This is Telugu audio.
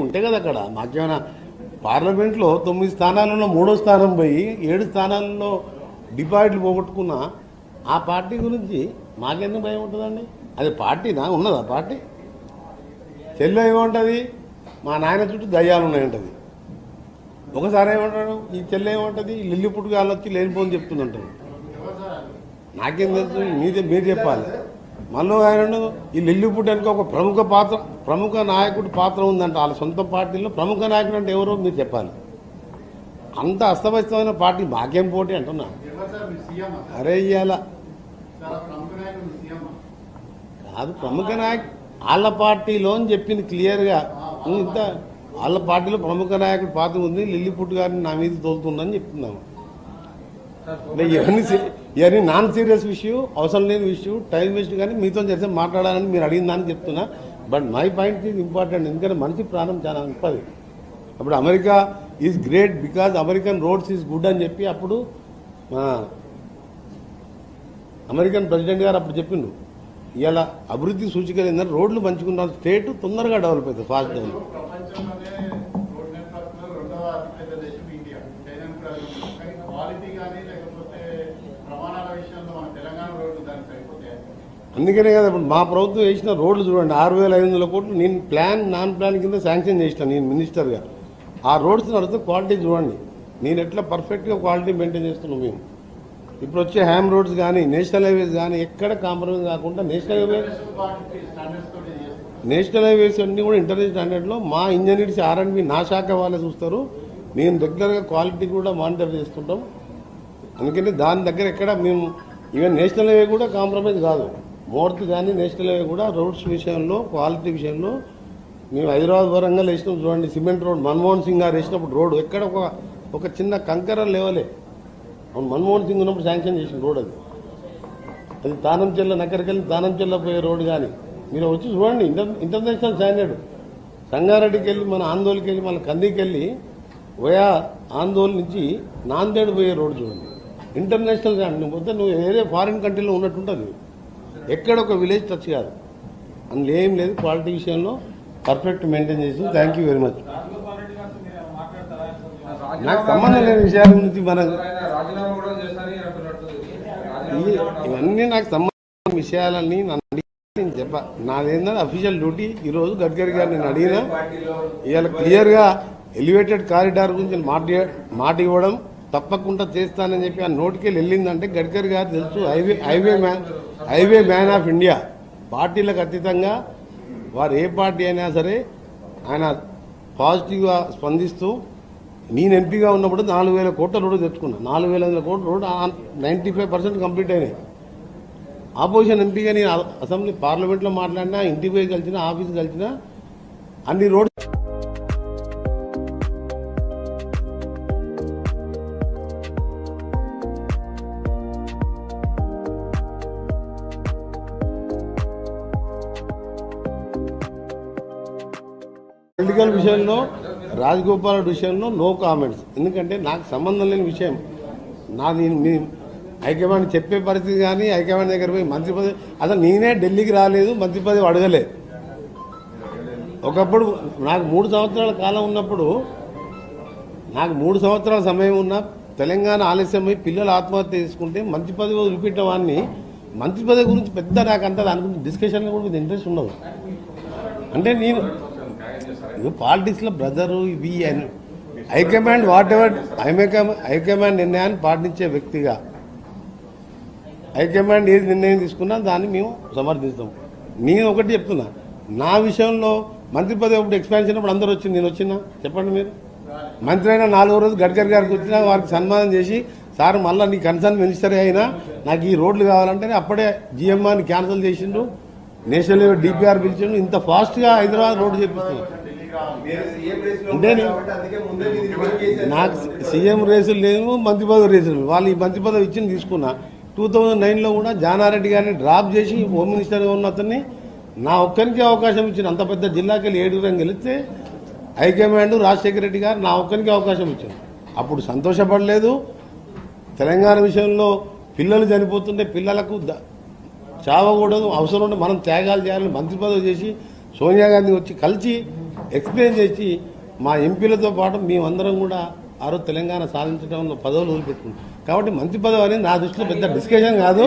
ఉంటే కదా అక్కడ మాకేమైనా పార్లమెంట్లో 9 స్థానాలలో 3వ స్థానం పోయి 7 స్థానాలలో డిపాజిట్లు పోగొట్టుకున్న ఆ పార్టీ గురించి మాకెందుకు భయం ఉంటుందండి? అది పార్టీనా? ఉన్నదా పార్టీ? చెల్లె ఏముంటుంది? మా నాయన చుట్టూ దయ్యాలు ఉన్నాయంటది. ఒకసారి ఏమంటాడు, ఈ చెల్లె ఏమంటుంది, లిల్లి పుట్టుకాలు వచ్చి లేనిపోని చెప్తుందంటాడు. నాకేం తెలుసు? మీరు చెప్పాలి. మళ్ళీ ఆయన ఈ లిల్లి పుట్టానికి ఒక ప్రముఖ నాయకుడి పాత్ర ఉందంట వాళ్ళ సొంత పార్టీలో. ప్రముఖ నాయకుడు అంటే ఎవరో మీరు చెప్పాలి. అంత అస్తవ్యస్తమైన పార్టీ మాకేం పోటీ అంటున్నా. అరే ఇయ్యాల కాదు ప్రముఖ నాయకుడు వాళ్ళ పార్టీలో అని చెప్పింది క్లియర్గా. ఇంత వాళ్ళ పార్టీలో ప్రముఖ నాయకుడి పాత్ర ఉంది, లిల్లి పుట్టు గారిని నా మీద తోలుతుందని చెప్తున్నాము. ఇవన్నీ నాన్ సీరియస్ ఇష్యూ, అవసరం లేని ఇష్యూ, టైం వేస్ట్. కానీ మీతో చేస్తే మాట్లాడాలని మీరు అడిగిందని చెప్తున్నా. But my point is important. ఎందుకంటే మనిషి ప్రాణం చాలా గొప్పది. అప్పుడు America is great because American roads is good అని చెప్పి అప్పుడు అమెరికన్ ప్రెసిడెంట్ గారు అప్పుడు చెప్పిండు. ఇలా అభివృద్ధి సూచికలు ఏంటంటే రోడ్లు మంచుకున్న స్టేట్ తొందరగా డెవలప్ అవుతుంది, ఫాస్ట్ డెవలప్. అందుకనే కదా ఇప్పుడు మా ప్రభుత్వం వేసిన రోడ్లు చూడండి, 6,500 కోట్లు. నేను నాన్ ప్లాన్ కింద శాంక్షన్ చేసిన నేను మినిస్టర్గా. ఆ రోడ్స్ నడితే క్వాలిటీ చూడండి. నేను ఎట్లా పర్ఫెక్ట్గా క్వాలిటీ మెయింటైన్ చేస్తున్నాం మేము. ఇప్పుడు వచ్చే హ్యామ్ రోడ్స్ కానీ నేషనల్ హైవేస్ కానీ ఎక్కడ కాంప్రమైజ్ కాకుండా నేషనల్ హైవేస్ అన్నీ కూడా ఇంటర్నేషనల్ స్టాండర్డ్లో మా ఇంజనీర్స్ R&B నా శాఖ వాళ్ళే చూస్తారు. నేను రెగ్యులర్గా క్వాలిటీ కూడా మానిటర్ చేస్తుంటాం. అందుకని దాని దగ్గర ఎక్కడ మేము ఈవెన్ నేషనల్ హైవే కూడా కాంప్రమైజ్ కాదు. మోర్త్ కానీ నేషనల్ హైవే కూడా రోడ్స్ విషయంలో క్వాలిటీ విషయంలో మేము హైదరాబాద్ వరంగల్ వేసినాం చూడండి. సిమెంట్ రోడ్ మన్మోహన్ సింగ్ గారు వేసినప్పుడు రోడ్ ఎక్కడ ఒక చిన్న కంకర లేవలే. మన్మోహన్ సింగ్ ఉన్నప్పుడు శాంక్షన్ చేసిన రోడ్ అది తానంచెల్ల నక్కరికెళ్ళి తానంచెల్ల పోయే రోడ్. కానీ మీరు వచ్చి చూడండి, ఇంటర్నేషనల్ స్టాండర్డ్. సంగారెడ్డికి వెళ్ళి మన ఆందోళనకి వెళ్ళి మన కందికి వెళ్ళి వయా ఆందోళన నుంచి నాందేడ్ పోయే రోడ్ చూడండి, ఇంటర్నేషనల్ స్టాండర్డ్. మొత్తం నువ్వు ఏదే ఫారిన్ కంట్రీలో ఉన్నట్టుంటుంది. ఎక్కడ ఒక విలేజ్ టచ్ కాదు. అందులో ఏం లేదు. క్వాలిటీ విషయంలో పర్ఫెక్ట్ మెయింటైన్ చేసి థ్యాంక్ యూ వెరీ మచ్. నాకు సంబంధం లేని విషయాల గురించి ఇవన్నీ నాకు సంబంధించిన విషయాలన్నీ నేను చెప్పా. నాదేంటంటే అఫీషియల్ డ్యూటీ. ఈరోజు గడ్కరీ గారు నేను అడిగినా ఇవాళ క్లియర్గా ఎలివేటెడ్ కారిడార్ గురించి మాట ఇవ్వడం తప్పకుండా చేస్తానని చెప్పి ఆ నోటికి వెళ్ళిందంటే గడ్కరీ గారు తెలుసు. Highway man of India. పార్టీలకు అతీతంగా వారు ఏ పార్టీ అయినా సరే ఆయన పాజిటివ్గా స్పందిస్తూ నేను ఎంపీగా ఉన్నప్పుడు 4,000 కోట్ల రోడ్డు తెచ్చుకున్నా. 4,500 కోట్ల రోడ్డు 95% కంప్లీట్ అయినాయి. ఆపోజిషన్ ఎంపీగా నేను అసెంబ్లీ పార్లమెంట్లో మాట్లాడినా, ఇంటికి పోయి కలిసినా, ఆఫీస్కి కలిసినా అన్ని రోడ్డు పొలిటికల్ విషయంలో రాజగోపాల్ విషయంలో నో కామెంట్స్. ఎందుకంటే నాకు సంబంధం లేని విషయం. నాది హైకమాండ్ చెప్పే పరిస్థితి కానీ హైకమాండ్ దగ్గర పోయి మంత్రి పదవి అసలు నేనే ఢిల్లీకి రాలేదు, మంత్రి పదవి అడగలేదు. ఒకప్పుడు నాకు 3 సంవత్సరాల కాలం ఉన్నప్పుడు, నాకు 3 సంవత్సరాల సమయం ఉన్న తెలంగాణ ఆలస్యమై పిల్లలు ఆత్మహత్య చేసుకుంటే మంత్రి పదవి వదిలిపెట్టిన వాడిని మంత్రి పదవి గురించి పెద్ద నాకు అంతా దాని గురించి డిస్కషన్లో కూడా ఇంట్రెస్ట్ ఉండదు. అంటే నేను పాలిటిక్స్లో బ్రదరు ఇవి హైకమాండ్ వాట్ ఎవర్ హైకమాండ్ నిర్ణయాన్ని పాటించే వ్యక్తిగా హైకమాండ్ ఏది నిర్ణయం తీసుకున్నా దాన్ని మేము సమర్థిస్తాం. నేను ఒకటి చెప్తున్నా, నా విషయంలో మంత్రి పదవి ఒకటి ఎక్స్పాన్షన్ అప్పుడు అందరూ వచ్చింది, నేను వచ్చినా చెప్పండి. మీరు మంత్రి అయినా 4వ రోజు గడ్కరీ గారికి వచ్చినా వారికి సన్మానం చేసి సార్ మళ్ళీ నీ కన్సర్న్ మినిస్టర్ అయినా నాకు ఈ రోడ్లు కావాలంటే అప్పుడే జిఎంఆర్ని క్యాన్సిల్ చేసిండు, నేషనల్ హైవే DPR పిలిచిండు. ఇంత ఫాస్ట్గా హైదరాబాద్ రోడ్డు చేపిస్తున్నాడు. అంటే నాకు సీఎం రేసులు లేవు, మంత్రి పదవి రేసులు. వాళ్ళు ఈ మంత్రి పదవి ఇచ్చింది తీసుకున్నా. 2009లో కూడా జానారెడ్డి గారిని డ్రాప్ చేసి హోమ్ మినిస్టర్గా ఉన్న అతన్ని నా ఒక్కరికి అవకాశం ఇచ్చిన. అంత పెద్ద జిల్లాకి వెళ్ళి 7 గెలిస్తే హైకమాండ్ రాజశేఖర రెడ్డి గారు నా ఒక్కరికి అవకాశం ఇచ్చారు. అప్పుడు సంతోషపడలేదు. తెలంగాణ విషయంలో పిల్లలు చనిపోతుంటే పిల్లలకు చావకూడదు, అవసరం ఉంటే మనం త్యాగాలు చేయాలని మంత్రి పదవి చేసి సోనియా గాంధీ వచ్చి కలిసి ఎక్స్ప్లెయిన్ చేసి మా ఎంపీలతో పాటు మేమందరం కూడా ఆ రోజు తెలంగాణ సాధించడంలో పదవులు వదిలిపెట్టుకున్నాం. కాబట్టి మంత్రి పదవి అనేది నా దృష్టిలో పెద్ద డిస్కషన్ కాదు.